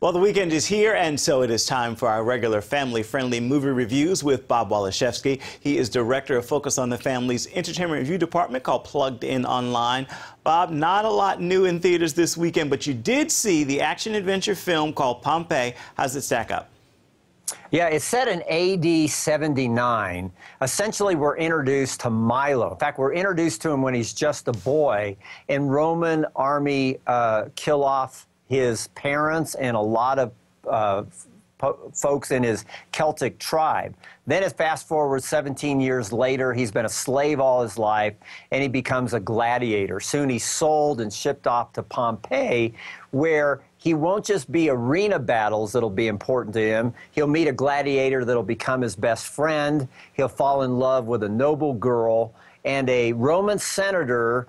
Well, the weekend is here, and so it is time for our regular family-friendly movie reviews with Bob Waliszewski. He is director of Focus on the Family's entertainment review department called Plugged In Online. Bob, not a lot new in theaters this weekend, but you did see the action-adventure film called Pompeii. How's it stack up? Yeah, it's set in AD 79. Essentially, we're introduced to Milo. In fact, we're introduced to him when he's just a boy, and Roman army kill off his parents and a lot of folks in his Celtic tribe. Then it fast forward 17 years later, he's been a slave all his life, and he becomes a gladiator. Soon he's sold and shipped off to Pompeii, where he won't just be arena battles that'll be important to him. He'll meet a gladiator that'll become his best friend. He'll fall in love with a noble girl, and a Roman senator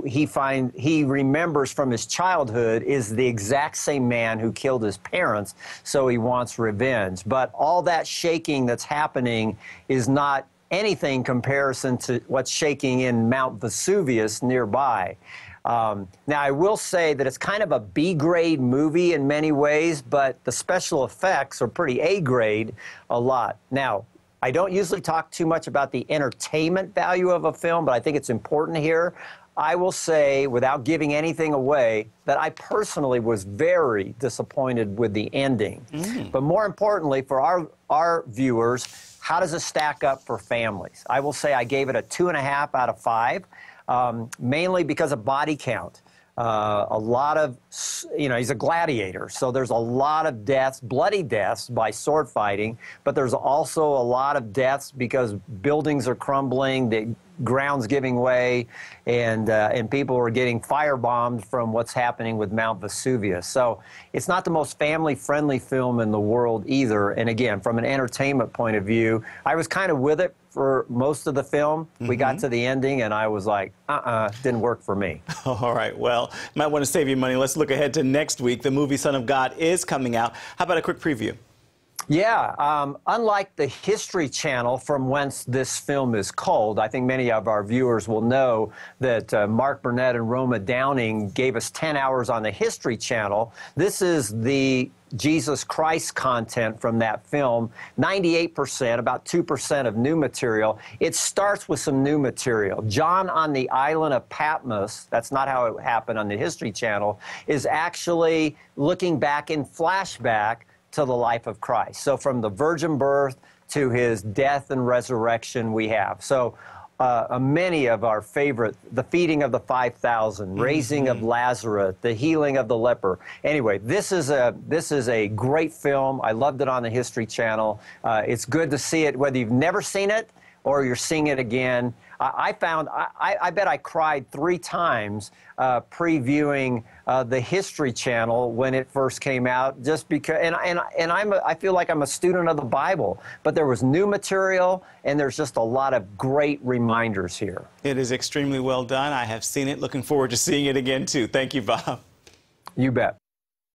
he remembers from his childhood is the exact same man who killed his parents, so he wants revenge. But all that shaking that's happening is not anything in comparison to what's shaking in Mount Vesuvius nearby. Now, I will say that it's kind of a B-grade movie in many ways, but the special effects are pretty A-grade a lot. Now, I don't usually talk too much about the entertainment value of a film, but I think it's important here. I will say, without giving anything away, that I personally was very disappointed with the ending. But more importantly, for our viewers, how does it stack up for families? I will say I gave it a 2.5 out of 5, mainly because of body count. A lot of, he's a gladiator, so there's a lot of deaths, bloody deaths by sword fighting, but there's also a lot of deaths because buildings are crumbling, the ground's giving way, and people are getting firebombed from what's happening with Mount Vesuvius. So it's not the most family-friendly film in the world either. And again, from an entertainment point of view, I was kind of with it for most of the film. We got to the ending, and I was like, didn't work for me. All right, well, might want to save your money. Let's look ahead to next week. The movie Son of God is coming out. How about a quick preview? Yeah, unlike the History Channel, from whence this film is culled, I think many of our viewers will know that Mark Burnett and Roma Downing gave us 10 hours on the History Channel. This is the Jesus Christ content from that film, 98%, about 2% of new material. It starts with some new material. John on the island of Patmos, that's not how it happened on the History Channel, is actually looking back in flashback to the life of Christ. So from the virgin birth to his death and resurrection we have. So many of our favorite, the feeding of the 5,000, raising of Lazarus, the healing of the leper. Anyway, this is a great film. I loved it on the History Channel. It's good to see it, whether you've never seen it or you're seeing it again. I bet I cried 3 times previewing the History Channel when it first came out, just because, I feel like I'm a student of the Bible, but there was new material, and there's just a lot of great reminders here. It is extremely well done. I have seen it. Looking forward to seeing it again, too. Thank you, Bob. You bet.